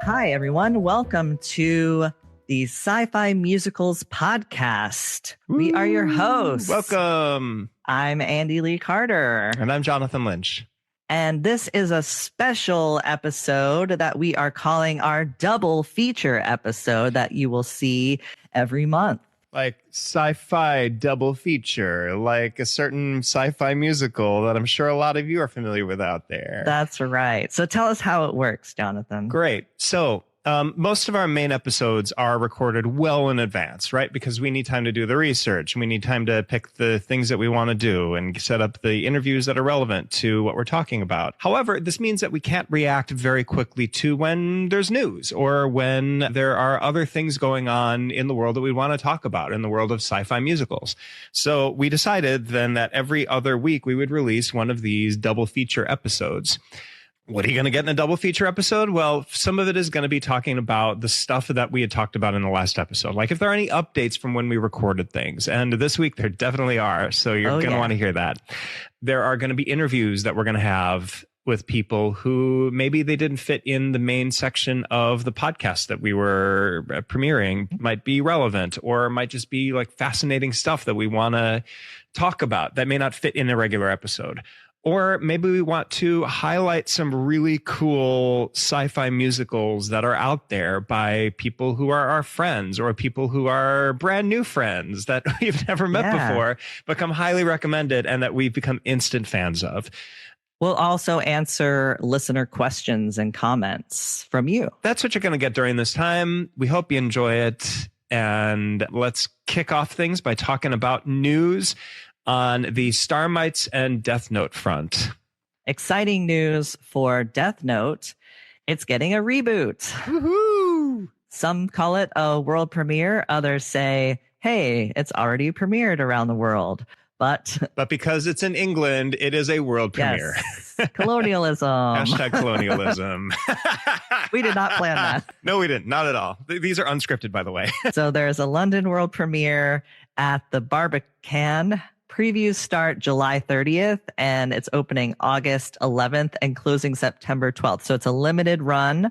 Hi, everyone. Welcome to the Sci-Fi Musicals podcast. We are your hosts. Welcome. I'm Andi Lee Carter. And I'm Jonathan Lynch. And this is a special episode that we are calling our double feature episode that you will see every month. Like sci-fi double feature, like a certain sci-fi musical that I'm sure a lot of you are familiar with out there. That's right. So tell us how it works, Jonathan. Great. So most of our main episodes are recorded well in advance, right? Because we need time to do the research. We need time to pick the things that we want to do and set up the interviews that are relevant to what we're talking about. However, this means that we can't react very quickly to when there's news or when there are other things going on in the world that we want to talk about in the world of sci-fi musicals. So we decided then that every other week we would release one of these double feature episodes. What are you going to get in a double feature episode? Well, some of it is going to be talking about the stuff that we had talked about in the last episode. Like if there are any updates from when we recorded things. And this week there definitely are. So you're going to want to hear that. There are going to be interviews that we're going to have with people who maybe they didn't fit in the main section of the podcast that we were premiering, might be relevant or might just be like fascinating stuff that we want to talk about that may not fit in a regular episode. Or maybe we want to highlight some really cool sci-fi musicals that are out there by people who are our friends or people who are brand new friends that we've never met before, become highly recommended and that we've become instant fans of. We'll also answer listener questions and comments from you. That's what you're going to get during this time. We hope you enjoy it. And let's kick off things by talking about news on the Starmites and Death Note front. Exciting news for Death Note. It's getting a reboot. Woohoo! Some call it a world premiere. Others say, hey, it's already premiered around the world. But because it's in England, it is a world premiere. Yes. Colonialism. Hashtag colonialism. We did not plan that. No, we didn't. Not at all. These are unscripted, by the way. So there's a London world premiere at the Barbican. Previews start July 30th, and it's opening August 11th and closing September 12th. So it's a limited run.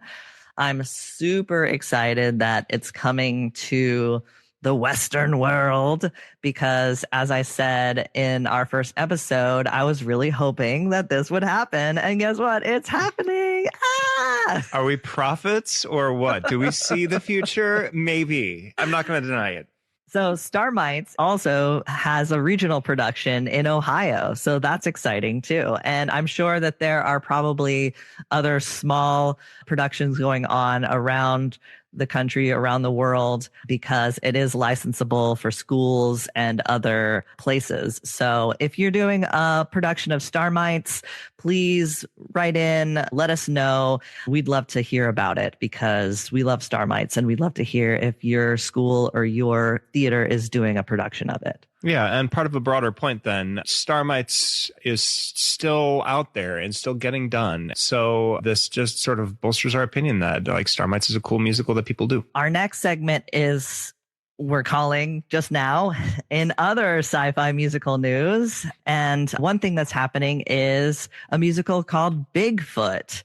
I'm super excited that it's coming to the Western world because, as I said in our first episode, I was really hoping that this would happen. And guess what? It's happening. Ah! Are we prophets or what? Do we see the future? Maybe. I'm not going to deny it. So Starmites also has a regional production in Ohio. So that's exciting too. And I'm sure that there are probably other small productions going on around the country, around the world, because it is licensable for schools and other places. So if you're doing a production of Starmites, please write in, let us know. We'd love to hear about it because we love Starmites and we'd love to hear if your school or your theater is doing a production of it. Yeah, and part of a broader point then, Starmites is still out there and still getting done. So this just sort of bolsters our opinion that like Starmites is a cool musical that people do. Our next segment is we're calling just now in other sci-fi musical news. And one thing that's happening is a musical called Bigfoot.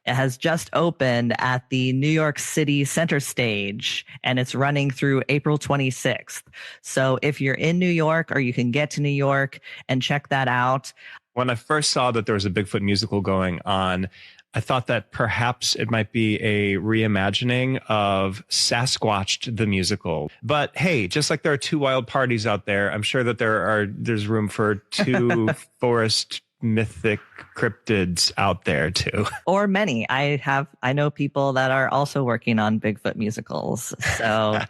It has just opened at the New York City Center Stage, and it's running through April 26th. So if you're in New York or you can get to New York and check that out. When I first saw that there was a Bigfoot musical going on, I thought that perhaps it might be a reimagining of Sasquatch the musical. But hey, just like there are two wild parties out there, I'm sure that there's room for two forest mythic cryptids out there too. Or many. I know people that are also working on Bigfoot musicals. So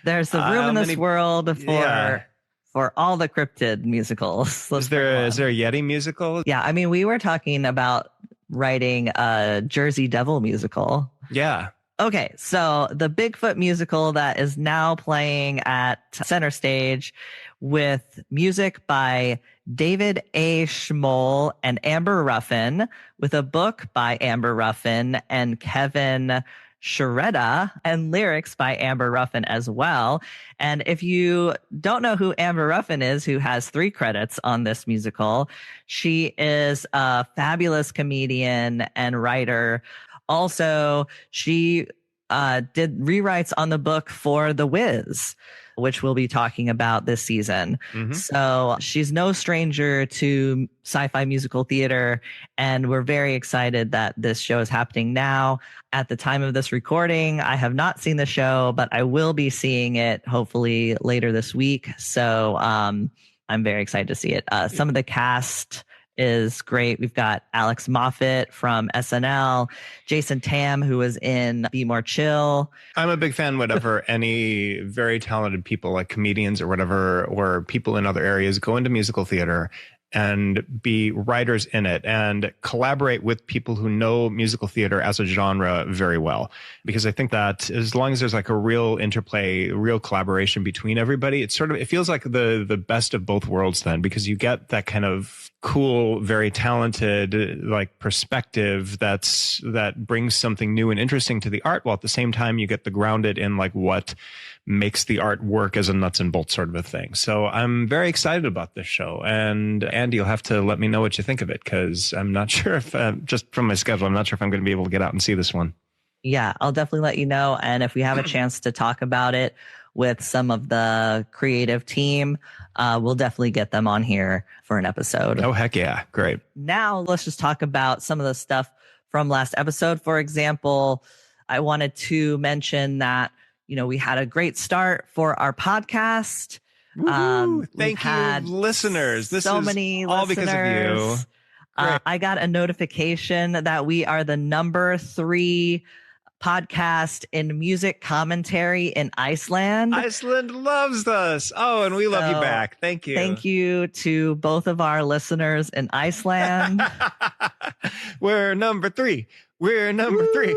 there's the room in this world for all the cryptid musicals. Is there a Yeti musical? Yeah, I mean, we were talking about writing a Jersey Devil musical. Yeah. Okay, so the Bigfoot musical that is now playing at Center Stage with music by David A. Schmoll and Amber Ruffin, with a book by Amber Ruffin and Kevin Sharetta, and lyrics by Amber Ruffin as well. And if you don't know who Amber Ruffin is, who has 3 credits on this musical, she is a fabulous comedian and writer, Also, she did rewrites on the book for The Wiz, which we'll be talking about this season. Mhm. So she's no stranger to sci-fi musical theater, and we're very excited that this show is happening now. At the time of this recording, I have not seen the show, but I will be seeing it hopefully later this week. So I'm very excited to see it. Some of the cast is great. We've got Alex Moffat from SNL, Jason Tam, who was in Be More Chill. I'm a big fan whenever any very talented people like comedians or whatever, or people in other areas go into musical theater and be writers in it and collaborate with people who know musical theater as a genre very well. Because I think that as long as there's like a real interplay, real collaboration between everybody, it feels like the best of both worlds then, because you get that kind of cool, very talented like perspective that brings something new and interesting to the art, while at the same time you get the grounded in like what makes the art work as a nuts and bolts sort of a thing. So I'm very excited about this show. And Andy, you'll have to let me know what you think of it, because I'm not sure if, just from my schedule, I'm not sure if I'm going to be able to get out and see this one. Yeah, I'll definitely let you know. And if we have a chance to talk about it with some of the creative team, we'll definitely get them on here for an episode. Oh, heck yeah. Great. Now let's just talk about some of the stuff from last episode. For example, I wanted to mention that, we had a great start for our podcast. Thank you, listeners. This so is many all listeners. Because of you. I got a notification that we are the number 3 podcast in music commentary in Iceland. Iceland loves us. Oh, and we love you back. Thank you. Thank you to both of our listeners in Iceland. We're number 3. We're number 3.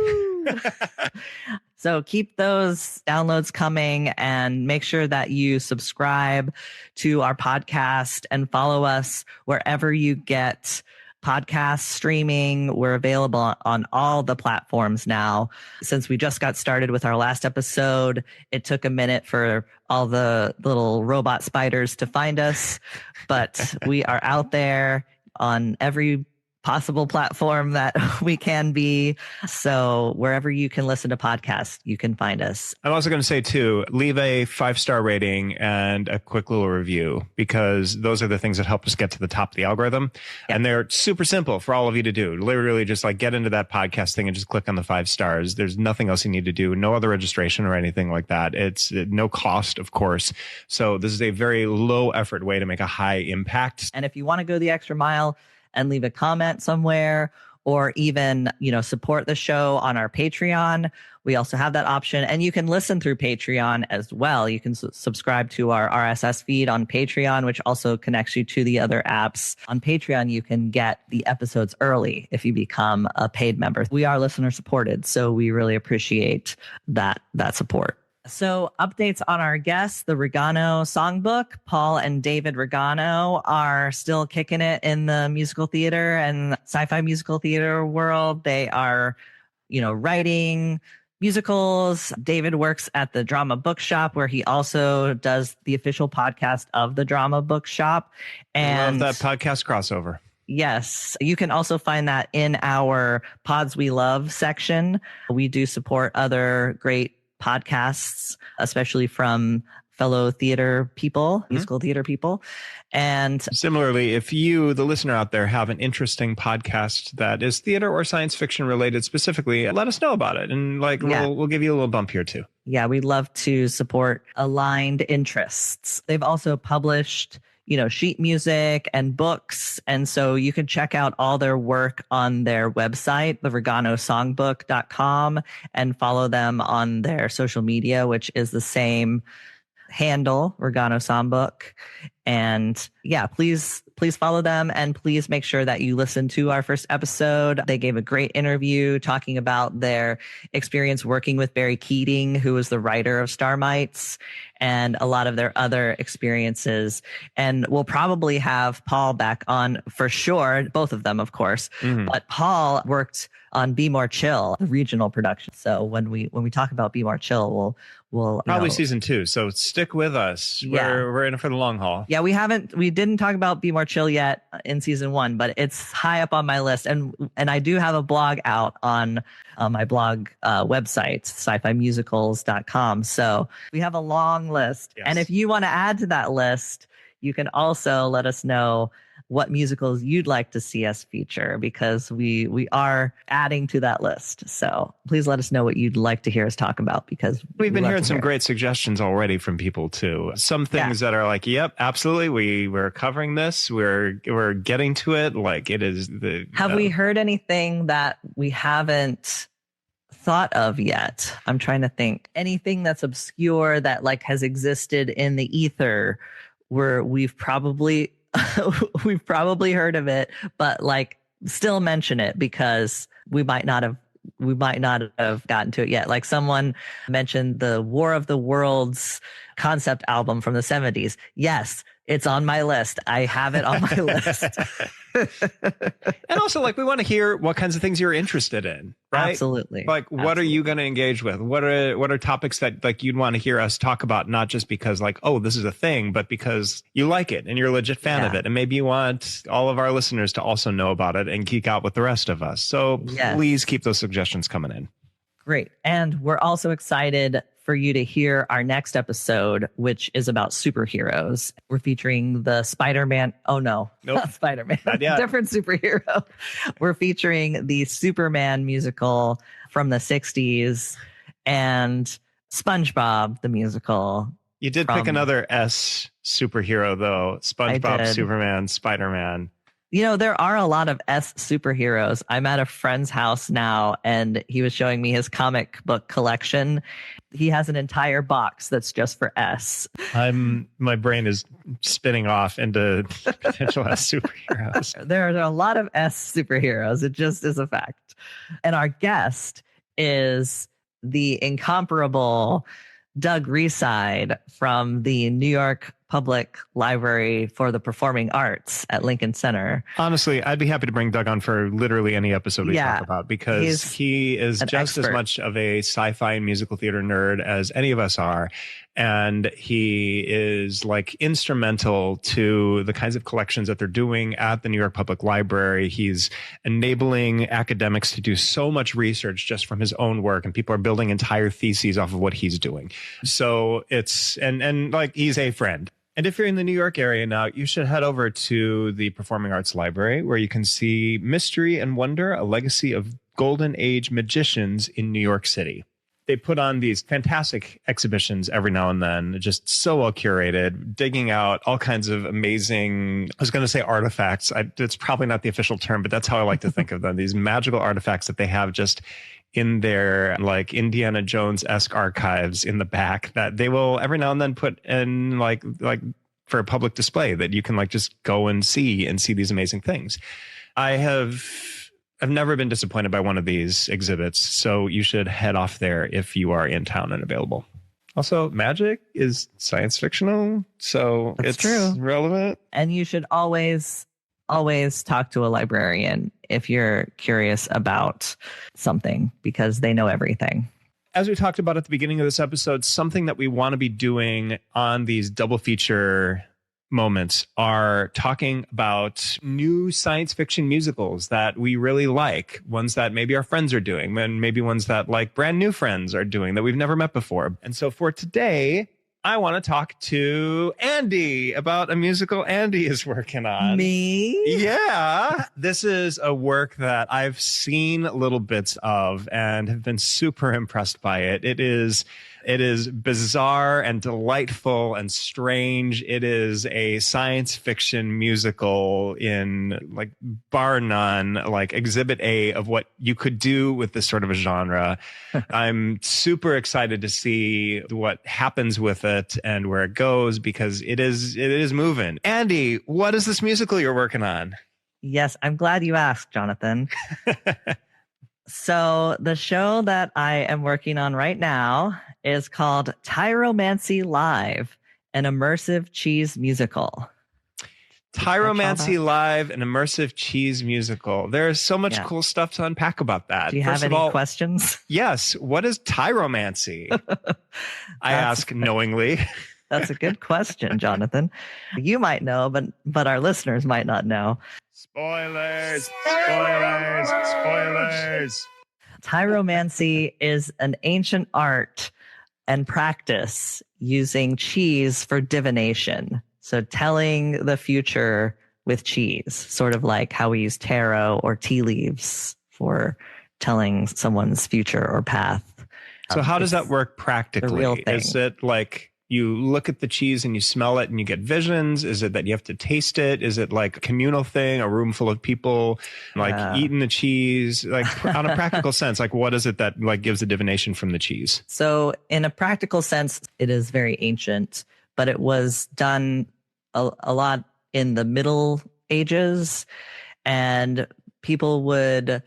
So keep those downloads coming, and make sure that you subscribe to our podcast and follow us wherever you get podcast streaming. We're available on all the platforms now. Since we just got started with our last episode, it took a minute for all the little robot spiders to find us, but we are out there on every possible platform that we can be. So wherever you can listen to podcasts, you can find us. I'm also going to say too, leave a 5-star rating and a quick little review, because those are the things that help us get to the top of the algorithm. Yep. And they're super simple for all of you to do. Literally just like get into that podcast thing and just click on the 5 stars. There's nothing else you need to do. No other registration or anything like that. It's no cost, of course. So this is a very low effort way to make a high impact. And if you want to go the extra mile and leave a comment somewhere, or even, support the show on our Patreon, we also have that option. And you can listen through Patreon as well. You can subscribe to our RSS feed on Patreon, which also connects you to the other apps. On Patreon, you can get the episodes early if you become a paid member. We are listener supported, so we really appreciate that support. So updates on our guests, the Regano Songbook. Paul and David Regano are still kicking it in the musical theater and sci-fi musical theater world. They are, writing musicals. David works at the Drama Bookshop, where he also does the official podcast of the Drama Bookshop. And I love that podcast crossover. Yes, you can also find that in our Pods We Love section. We do support other great podcasts, especially from fellow theater people, musical theater people. And similarly, if you, the listener out there, have an interesting podcast that is theater or science fiction related specifically, let us know about it. And we'll give you a little bump here too. Yeah, we'd love to support aligned interests. They've also published sheet music and books. And so you can check out all their work on their website, thereganosongbook.com, and follow them on their social media, which is the same handle, Regano Songbook. And yeah, please follow them, and please make sure that you listen to our first episode. They gave a great interview talking about their experience working with Barry Keating, who was the writer of Starmites, and a lot of their other experiences. And we'll probably have Paul back on for sure, both of them, of course. Mm-hmm. But Paul worked on Be More Chill, the regional production. So when we talk about Be More Chill, we'll probably season 2. So stick with us. We're in it for the long haul. Yeah, we didn't talk about Be More Chill yet in season 1, but it's high up on my list. And I do have a blog out on my blog website, sci-fi musicals.com. So we have a long list. Yes. And if you want to add to that list, you can also let us know what musicals you'd like to see us feature, because we are adding to that list. So please let us know what you'd like to hear us talk about, because we've been hearing some great suggestions already from people too. Some things that are like, yep, absolutely. We're covering this. We're getting to it. Like it is the. Have we heard anything that we haven't thought of yet? I'm trying to think. Anything that's obscure that like has existed in the ether where we've probably heard of it, but like still mention it because we might not have gotten to it yet. Like someone mentioned the War of the Worlds concept album from the 70s. Yes, it's on my list. I have it on my list. And also, like, we want to hear what kinds of things you're interested in, right? Absolutely. Like, what are you going to engage with? What are topics that like you'd want to hear us talk about? Not just because like, oh, this is a thing, but because you like it and you're a legit fan of it, and maybe you want all of our listeners to also know about it and geek out with the rest of us. So please keep those suggestions coming in. Great. And we're also excited for you to hear our next episode, which is about superheroes. We're featuring the Spider-Man. Oh, no, not Spider-Man. Not yet. Different superhero. We're featuring the Superman musical from the 60s and SpongeBob, the musical. You did pick another S superhero, though. SpongeBob, Superman, Spider-Man. You know, there are a lot of S superheroes. I'm at a friend's house now, and he was showing me his comic book collection. He has an entire box that's just for S. My brain is spinning off into potential S superheroes. There are a lot of S superheroes. It just is a fact. And our guest is the incomparable Doug Reside from the New York Public Library for the Performing Arts at Lincoln Center. Honestly, I'd be happy to bring Doug on for literally any episode we talk about, because he is just as much of a sci-fi and musical theater nerd as any of us are. And he is like instrumental to the kinds of collections that they're doing at the New York Public Library. He's enabling academics to do so much research just from his own work, and people are building entire theses off of what he's doing. So it's, and like, he's a friend. And if you're in the New York area now, you should head over to the Performing Arts Library, where you can see Mystery and Wonder, a legacy of Golden Age magicians in New York City. They put on these fantastic exhibitions every now and then, just so well curated, digging out all kinds of amazing, I was going to say artifacts. It's probably not the official term, but that's how I like to think of them. These magical artifacts that they have just in their like Indiana Jones-esque archives in the back that they will every now and then put in like for a public display that you can like just go and see these amazing things. I've never been disappointed by one of these exhibits, so you should head off there if you are in town and available. Also, magic is science fictional, so it's true. Relevant. And you should always talk to a librarian if you're curious about something, because they know everything. As we talked about at the beginning of this episode, something that we want to be doing on these double feature moments are talking about new science fiction musicals that we really like, ones that maybe our friends are doing, and maybe ones that like brand new friends are doing that we've never met before. And so for today, I want to talk to Andi about a musical Andi is working on. Me? Yeah. This is a work that I've seen little bits of and have been super impressed by it. It is bizarre and delightful and strange. It is a science fiction musical in like bar none, like exhibit A of what you could do with this sort of a genre. I'm super excited to see what happens with it and where it goes, because it is moving. Andi, what is this musical you're working on? Yes, I'm glad you asked, Jonathan. So the show that I am working on right now is called Tyromancy Live, an immersive cheese musical. Tyromancy Live, an immersive cheese musical. There's so much cool stuff to unpack about that. Do you have any questions? Yes. What is tyromancy? I ask knowingly. That's a good question, Jonathan. You might know, but our listeners might not know. Spoilers! Spoilers! Spoilers! Tyromancy is an ancient art and practice using cheese for divination. So telling the future with cheese, sort of like how we use tarot or tea leaves for telling someone's future or path. So how does that work practically? Real thing. Is it like you look at the cheese and you smell it and you get visions? Is it that you have to taste it? Is it like a communal thing, a room full of people like eating the cheese? Like on a practical sense, like what is it that like gives a divination from the cheese? So in a practical sense, it is very ancient, but it was done a lot in the Middle Ages, and people would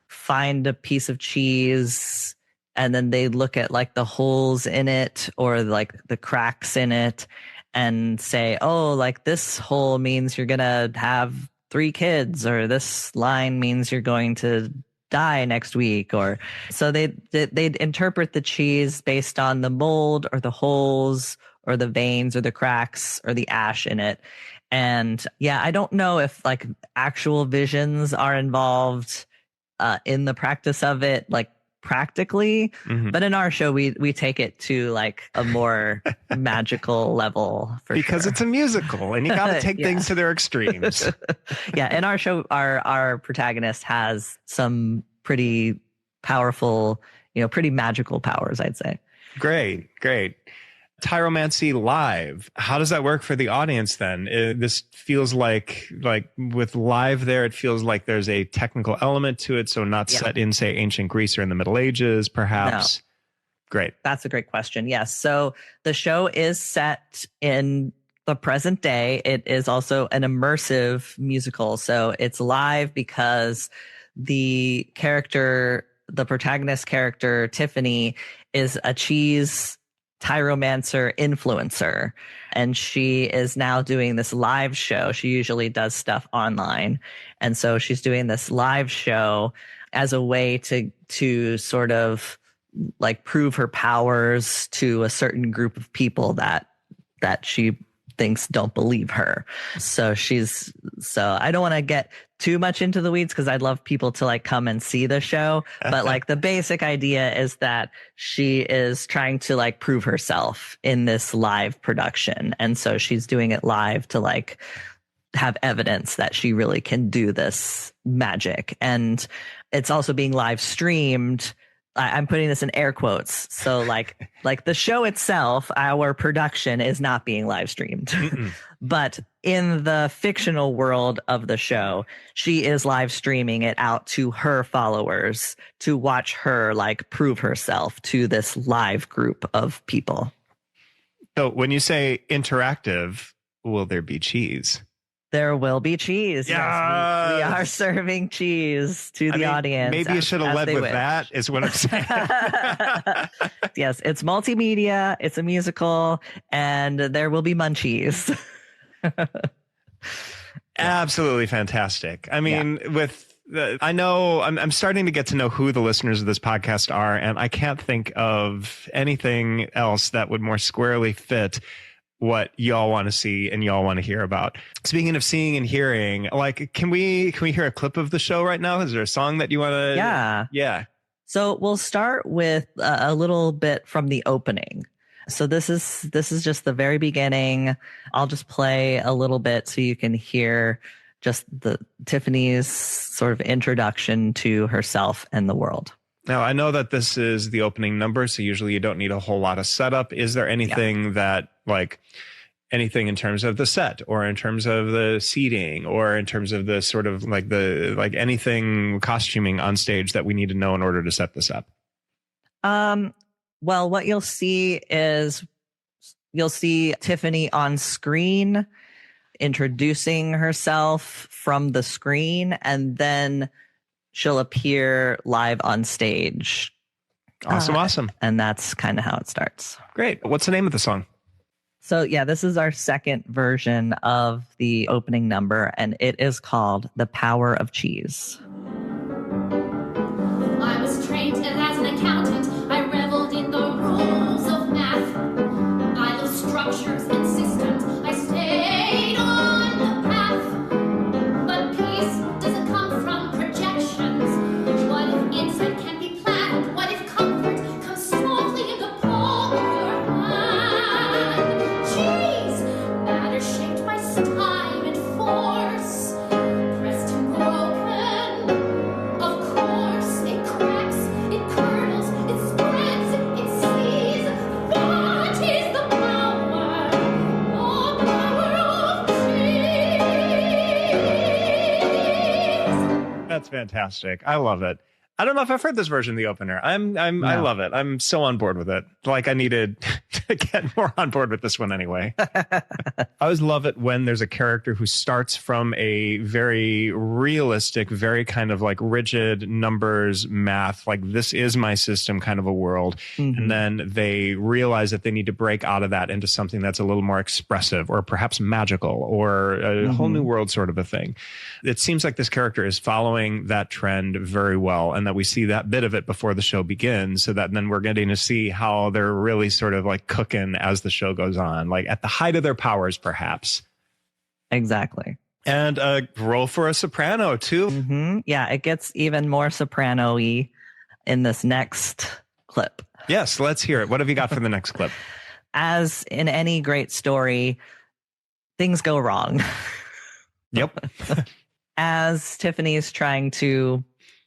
find a piece of cheese and then they look at like the holes in it or like the cracks in it and say, oh, like this hole means you're going to have 3 kids, or this line means you're going to die next week. Or so they'd interpret the cheese based on the mold or the holes or the veins or the cracks or the ash in it. And yeah, I don't know if like actual visions are involved in the practice of it, like practically, but in our show we take it to like a more magical level because it's a musical and you got to take things to their extremes. Yeah, in our show our protagonist has some pretty powerful, pretty magical powers, I'd say. Great. Tyromancy live. How does that work for the audience then? This feels like with live there, it feels like there's a technical element to it. So not set in, say, ancient Greece or in the Middle Ages, perhaps. No. Great. That's a great question. Yes. So the show is set in the present day. It is also an immersive musical. So it's live because the protagonist character, Tiffany, is a cheese tyromancer influencer, and she is now doing this live show. She usually does stuff online, and so she's doing this live show as a way to sort of like prove her powers to a certain group of people that she thinks don't believe her. So I don't want to get too much into the weeds because I'd love people to like come and see the show. But like the basic idea is that she is trying to like prove herself in this live production. And so she's doing it live to like have evidence that she really can do this magic. And it's also being live streamed. I'm putting this in air quotes. So like the show itself, our production is not being live streamed, but in the fictional world of the show, she is live streaming it out to her followers to watch her like prove herself to this live group of people. So when you say interactive, will there be cheese? There will be cheese. Yes. We are serving cheese to the audience. Maybe you should have led with that, is what I'm saying. Yes, it's multimedia, it's a musical, and there will be munchies. Absolutely fantastic. I mean, I know I'm starting to get to know who the listeners of this podcast are, and I can't think of anything else that would more squarely fit what y'all want to see and y'all want to hear about. Speaking of seeing and hearing, like, can we hear a clip of the show right now? Is there a song that you want to? Yeah. So we'll start with a little bit from the opening. So this is just the very beginning. I'll just play a little bit so you can hear just the Tiffany's sort of introduction to herself and the world. Now, I know that this is the opening number, so usually you don't need a whole lot of setup. Is there anything that, like, anything in terms of the set or in terms of the seating or in terms of the sort of like anything costuming on stage that we need to know in order to set this up? Well, what you'll see is Tiffany on screen introducing herself from the screen, and then she'll appear live on stage. Awesome. And that's kind of how it starts. Great. What's the name of the song? So yeah, this is our second version of the opening number, and it is called The Power of Cheese. I was trained as an accountant. I reveled in the rules of math. I love structure fantastic. I love it. I don't know if I've heard this version of the opener. I love it. I'm so on board with it. Like I needed to get more on board with this one anyway. I always love it when there's a character who starts from a very realistic, very kind of like rigid numbers, math, like this is my system kind of a world. And then they realize that they need to break out of that into something that's a little more expressive or perhaps magical or a whole new world sort of a thing. It seems like this character is following that trend very well, and that we see that bit of it before the show begins, so that then we're getting to see how they're really sort of like cooking as the show goes on, like at the height of their powers, perhaps. Exactly. And a role for a soprano, too. Yeah, it gets even more soprano-y in this next clip. Yes, let's hear it. What have you got for the next clip? As in any great story, things go wrong. Yep. As Tiffany's trying to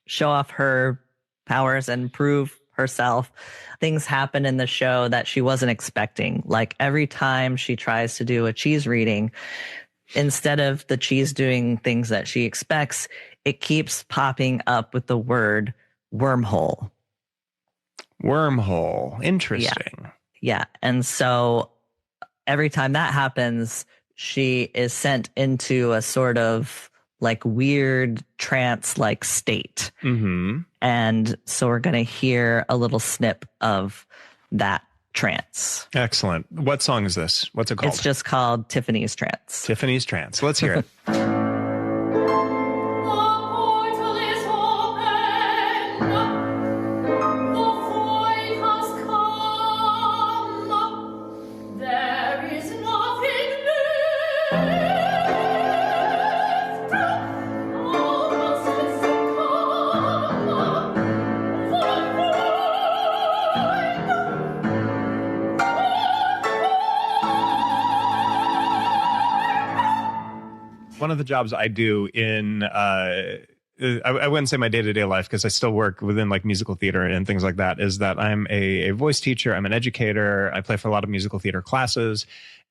show off her powers and prove herself, things happen in the show that she wasn't expecting. Like every time she tries to do a cheese reading, instead of the cheese doing things that she expects, it keeps popping up with the word wormhole. Wormhole. Interesting. Yeah. And so every time that happens, she is sent into a sort of like weird trance like state. And so we're going to hear a little snip of that trance. Excellent. What song is this? What's it called? It's just called Tiffany's Trance. Tiffany's Trance. Let's hear it. One of the jobs I do in, I wouldn't say my day-to-day life because I still work within like musical theater and things like that, is that I'm a voice teacher. I'm an educator. I play for a lot of musical theater classes.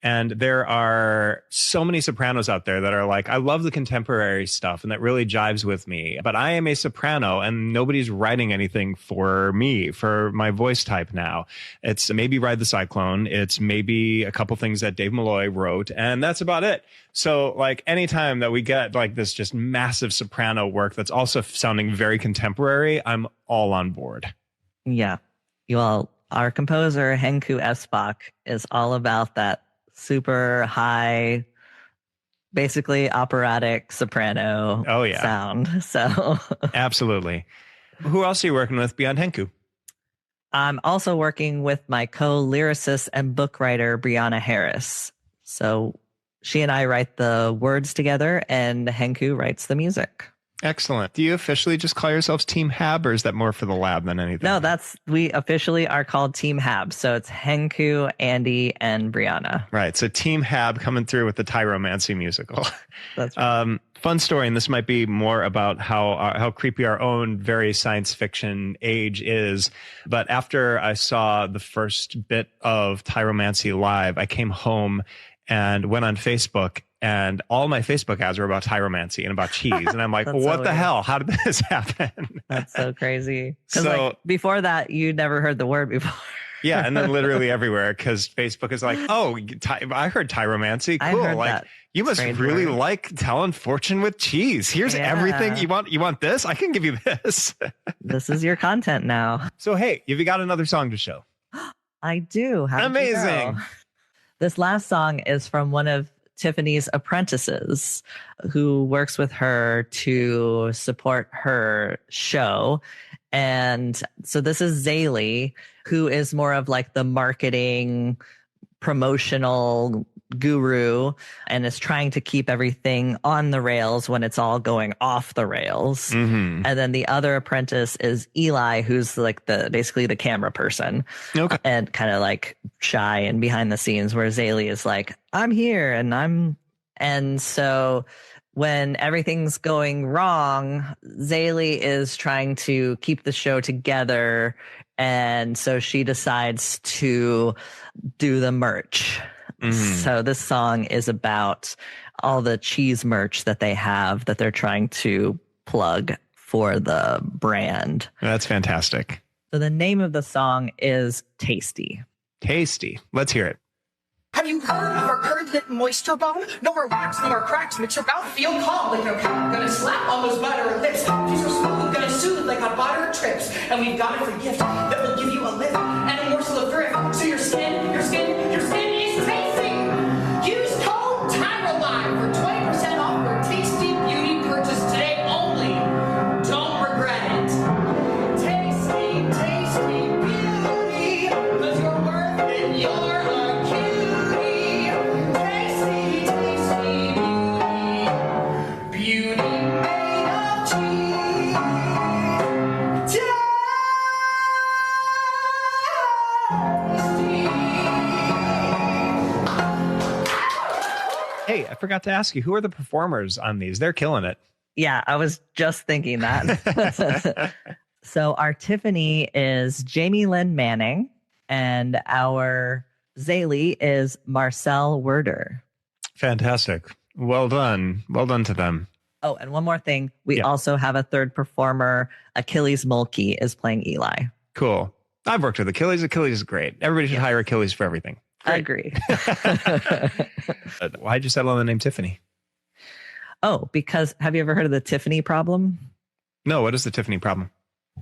And there are so many sopranos out there that are like, I love the contemporary stuff and that really jives with me, but I am a soprano and nobody's writing anything for me, for my voice type now. It's maybe Ride the Cyclone. It's maybe a couple things that Dave Malloy wrote, and that's about it. So like anytime that we get like this just massive soprano work that's also sounding very contemporary, I'm all on board. Yeah. Well, our composer, Henku Esbach, is all about that super high, basically operatic soprano sound. So absolutely. Who else are you working with beyond Henku? I'm also working with my co-lyricist and book writer, Brianna Harris. So she and I write the words together and Henku writes the music. Excellent. Do you officially just call yourselves Team HAB, or is that more for the lab than anything? No, we officially are called Team HAB. So it's Henku, Andi, and Brianna. Right. So Team HAB coming through with the Tyromancy musical. That's right. Fun story, and this might be more about how creepy our own very science fiction age is. But after I saw the first bit of Tyromancy live, I came home and went on Facebook, and all my Facebook ads were about Tyromancy and about cheese. And I'm like, what the hell? How did this happen? That's so crazy. Because like, before that, you never heard the word before. Yeah, and then literally everywhere, because Facebook is like, oh, I heard Tyromancy. Cool. Like, you must really like telling fortune with cheese. Here's everything you want. You want this? I can give you this. This is your content now. So, hey, have you got another song to show? I do. Amazing. This last song is from one of Tiffany's apprentices who works with her to support her show. And so this is Zaylee, who is more of like the marketing promotional guru and is trying to keep everything on the rails when it's all going off the rails. And then the other apprentice is Eli, who's like basically the camera person, and kind of like shy and behind the scenes, where Zaylee is like, I'm here and so when everything's going wrong, Zaylee is trying to keep the show together. And so she decides to do the merch. So this song is about all the cheese merch that they have that they're trying to plug for the brand. That's fantastic. So the name of the song is Tasty. Tasty. Let's hear it. Have you heard of our current moisture bomb? No more wax, no more cracks. Makes your mouth feel calm like a cat. Gonna slap on those butter lips. These are smooth, gonna soothe like on butter trips. And we've got it for gift that will give you a lift and a morsel of thrift. So your skin is tasty. Use code TYROLIVE for 20% off your tasty beauty purchase today only. Don't regret it. Tasty, tasty beauty. Cause you're worth it, you're a cutie. Tasty, tasty beauty. Beauty made of cheese. Tasty. Hey, I forgot to ask you, who are the performers on these? They're killing it. Yeah, I was just thinking that. So our Tiffany is Jamie Lynn Manning, and our Zaylee is Marcel Werder. Fantastic. Well done. Well done to them. Oh, and one more thing. We Yeah. also have a third performer. Achilles Mulkey is playing Eli. Cool. I've worked with Achilles. Achilles is great. Everybody should hire Achilles for everything. I agree. Why'd you settle on the name Tiffany? Oh, because have you ever heard of the Tiffany problem? No, what is the Tiffany problem?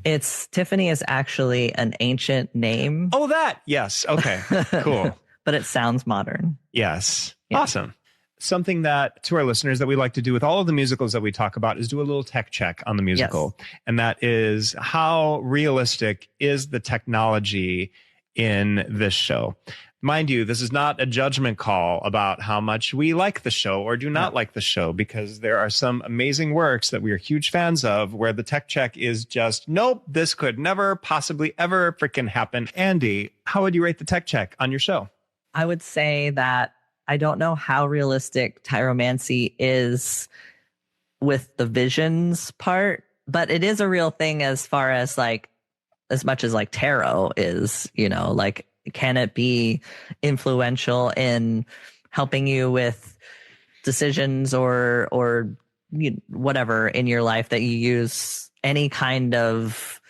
Tiffany is actually an ancient name. Oh, that. Yes. Okay. Cool. But it sounds modern. Yes. Yeah. Awesome. Something that to our listeners that we like to do with all of the musicals that we talk about is do a little tech check on the musical. Yes. And that is, how realistic is the technology in this show? Mind you, this is not a judgment call about how much we like the show or do not like the show, because there are some amazing works that we are huge fans of where the tech check is just, nope, this could never possibly ever freaking happen. Andi, how would you rate the tech check on your show? I would say that I don't know how realistic Tyromancy is with the visions part, but it is a real thing as far as like, as much as like tarot is, like, can it be influential in helping you with decisions or whatever in your life that you use any kind of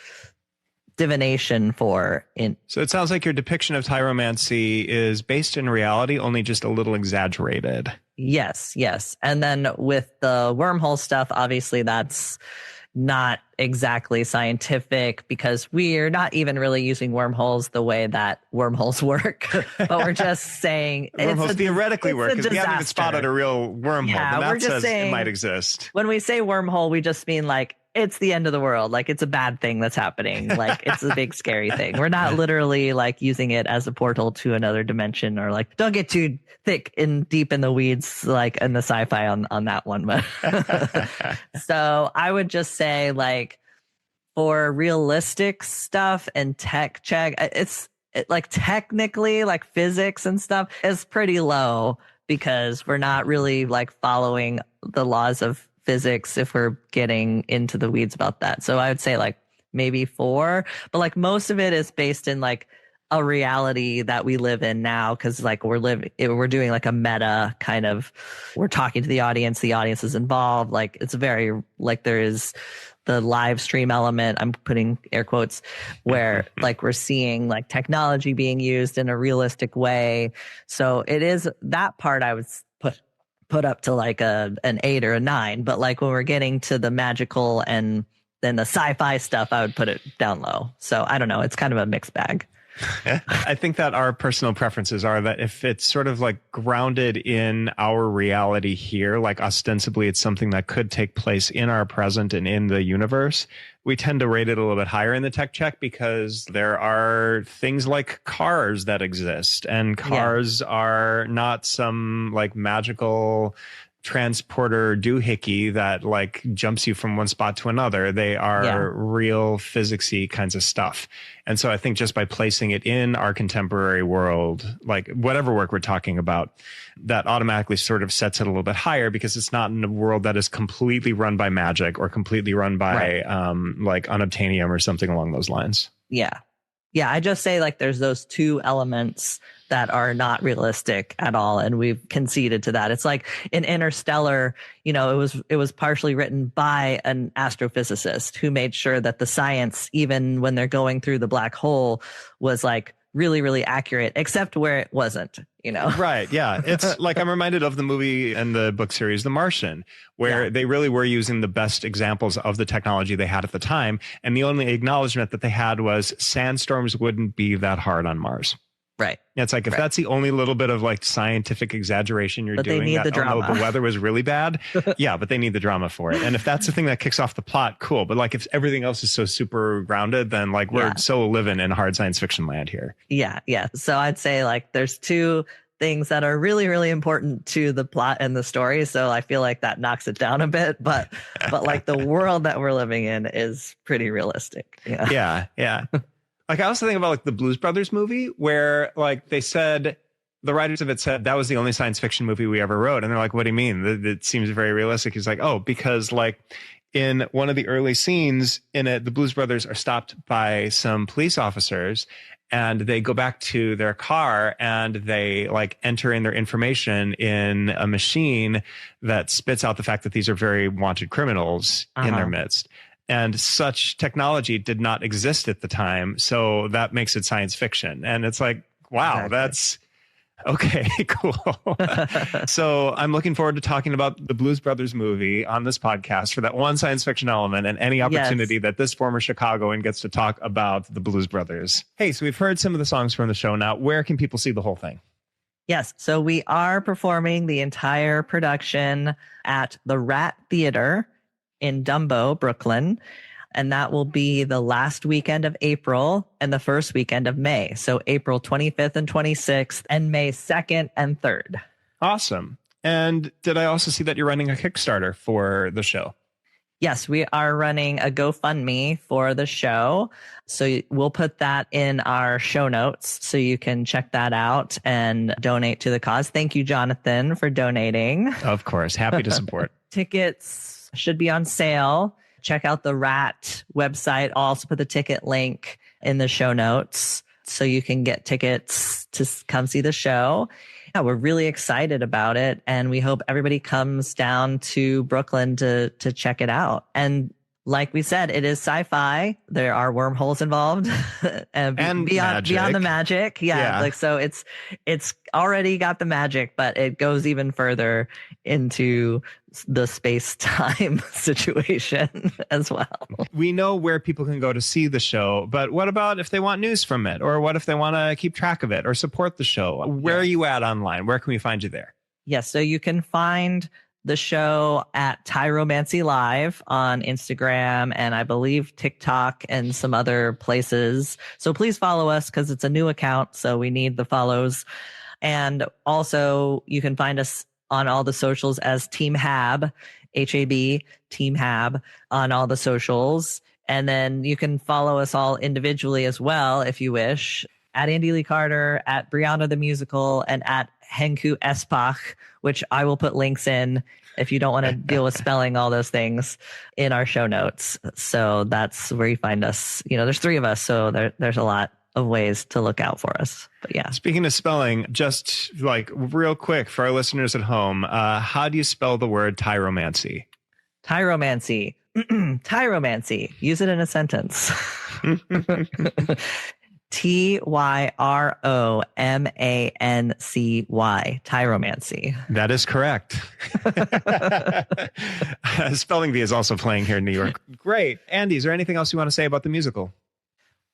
divination for? So it sounds like your depiction of Tyromancy is based in reality, only just a little exaggerated. Yes. And then with the wormhole stuff, obviously that's not exactly scientific, because we're not even really using wormholes the way that wormholes work, but we're just saying Wormholes theoretically work, because we haven't even spotted a real wormhole. Yeah, and we're that just says saying, it might exist. when we say wormhole, we just mean like it's the end of the world, like it's a bad thing that's happening, like it's a big scary thing. We're not literally like using it as a portal to another dimension, or like, don't get too thick and deep in the weeds like in the sci-fi on that one. But so I would just say, like, for realistic stuff and tech check, like technically like physics and stuff is pretty low, because we're not really like following the laws of physics if we're getting into the weeds about that. So I would say like maybe 4, but like most of it is based in like a reality that we live in now, because like we're doing like a meta kind of, we're talking to the audience is involved, like it's very like there is the live stream element, I'm putting air quotes, where like we're seeing like technology being used in a realistic way. So it is that part I would put up to like an 8 or a 9, but like when we're getting to the magical and then the sci-fi stuff, I would put it down low. So I don't know, it's kind of a mixed bag. I think that our personal preferences are that if it's sort of like grounded in our reality here, like ostensibly it's something that could take place in our present and in the universe, we tend to rate it a little bit higher in the tech check, because there are things like cars that exist, and cars are not some like magical transporter doohickey that like jumps you from one spot to another. They are real physicsy kinds of stuff. And so I think just by placing it in our contemporary world, like whatever work we're talking about, that automatically sort of sets it a little bit higher, because it's not in a world that is completely run by magic or completely run by like unobtainium or something along those lines. Yeah. I just say like there's those 2 elements that are not realistic at all, and we've conceded to that. It's like in Interstellar, it was partially written by an astrophysicist who made sure that the science, even when they're going through the black hole, was like really, really accurate, except where it wasn't, Right. Yeah. It's like I'm reminded of the movie and the book series, The Martian, where they really were using the best examples of the technology they had at the time. And the only acknowledgement that they had was sandstorms wouldn't be that hard on Mars. Right. It's like if that's the only little bit of like scientific exaggeration you're doing, they need the drama. No, the weather was really bad. Yeah, but they need the drama for it. And if that's the thing that kicks off the plot, cool. But like if everything else is so super grounded, then like we're so living in hard science fiction land here. Yeah. Yeah. So I'd say like there's two things that are really, really important to the plot and the story. So I feel like that knocks it down a bit, but like the world that we're living in is pretty realistic. Yeah. Yeah. Like I also think about like the Blues Brothers movie where like they said, the writers of it said that was the only science fiction movie we ever wrote. And they're like, what do you mean? It seems very realistic. He's like, oh, because like in one of the early scenes in it, the Blues Brothers are stopped by some police officers and they go back to their car and they like enter in their information in a machine that spits out the fact that these are very wanted criminals in their midst. And such technology did not exist at the time. So that makes it science fiction. And it's like, wow, that's okay, cool. So I'm looking forward to talking about the Blues Brothers movie on this podcast for that one science fiction element and any opportunity that this former Chicagoan gets to talk about the Blues Brothers. Hey, so we've heard some of the songs from the show now. Where can people see the whole thing? Yes. So we are performing the entire production at the Rat Theater in Dumbo, Brooklyn. And that will be the last weekend of April and the first weekend of May. So April 25th and 26th and May 2nd and 3rd. Awesome. And did I also see that you're running a Kickstarter for the show? Yes, we are running a GoFundMe for the show. So we'll put that in our show notes so you can check that out and donate to the cause. Thank you, Jonathan, for donating. Of course. Happy to support. Tickets should be on sale. Check out the Rat website. I'll also put the ticket link in the show notes so you can get tickets to come see the show. Yeah, we're really excited about it. And we hope everybody comes down to Brooklyn to check it out. And like we said, it is sci-fi. There are wormholes involved and beyond the magic. Yeah. Like, so it's already got the magic, but it goes even further into the space-time situation as well. We know where people can go to see the show, but what about if they want news from it? Or what if they want to keep track of it or support the show? Where are you at online? Where can we find you there? Yes. So you can find the show at Tyromancy Live on Instagram and I believe TikTok and some other places. So please follow us because it's a new account. So we need the follows. And also you can find us on all the socials as Team HAB, HAB, Team HAB on all the socials. And then you can follow us all individually as well, if you wish, at Andi Lee Carter, at Brianna the Musical, and at Henku Espach, which I will put links in if you don't want to deal with spelling all those things in our show notes. So that's where you find us. There's 3 of us, so there's a lot of ways to look out for us. But yeah. Speaking of spelling, just like real quick for our listeners at home, how do you spell the word tyromancy? Tyromancy. Tyromancy. Use it in a sentence. Tyromancy. Tyromancy. That is correct. Spelling Bee is also playing here in New York. Great. Andi, is there anything else you want to say about the musical?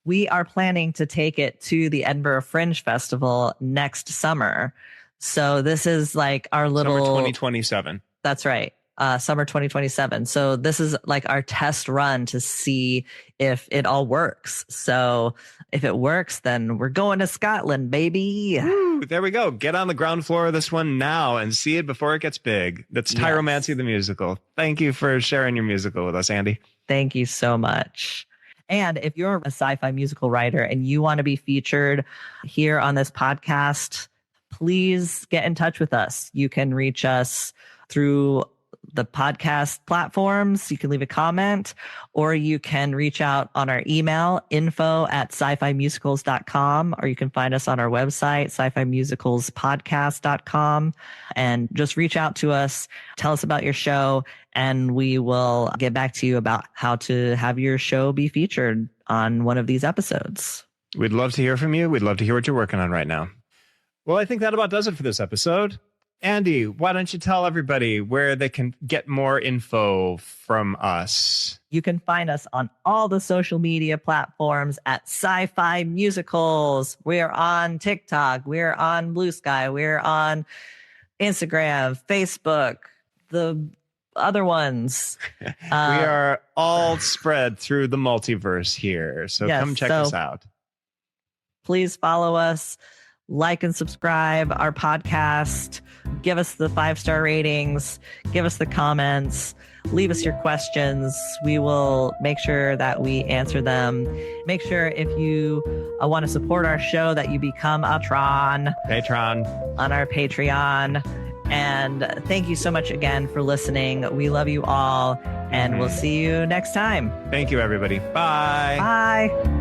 We are planning to take it to the Edinburgh Fringe Festival next summer. So this is like our little... Summer 2027. That's right. Summer 2027. So this is like our test run to see if it all works. So if it works, then we're going to Scotland, baby. Woo, there we go. Get on the ground floor of this one now and see it before it gets big. That's Tyromancy the Musical. Thank you for sharing your musical with us, Andi. Thank you so much. And if you're a sci-fi musical writer and you want to be featured here on this podcast, please get in touch with us. You can reach us through the podcast platforms. You can leave a comment, or you can reach out on our email, info@scifimusicals.com, or you can find us on our website, scifimusicalspodcast.com, and just reach out to us, tell us about your show, and we will get back to you about how to have your show be featured on one of these episodes. We'd love to hear from you. We'd love to hear what you're working on right now. Well, I think that about does it for this episode. Andi, why don't you tell everybody where they can get more info from us? You can find us on all the social media platforms at Sci-Fi Musicals. We're on TikTok. We're on Blue Sky. We're on Instagram, Facebook, the other ones. We are all spread through the multiverse here. So yes, come check us out. Please follow us, like and subscribe our podcast, give us the 5-star ratings, give us the comments, leave us your questions. We will make sure that we answer them. Make sure if you want to support our show that you become a patron on our Patreon. And thank you so much again for listening. We love you all, and we'll see you next time. Thank you, everybody. Bye. Bye.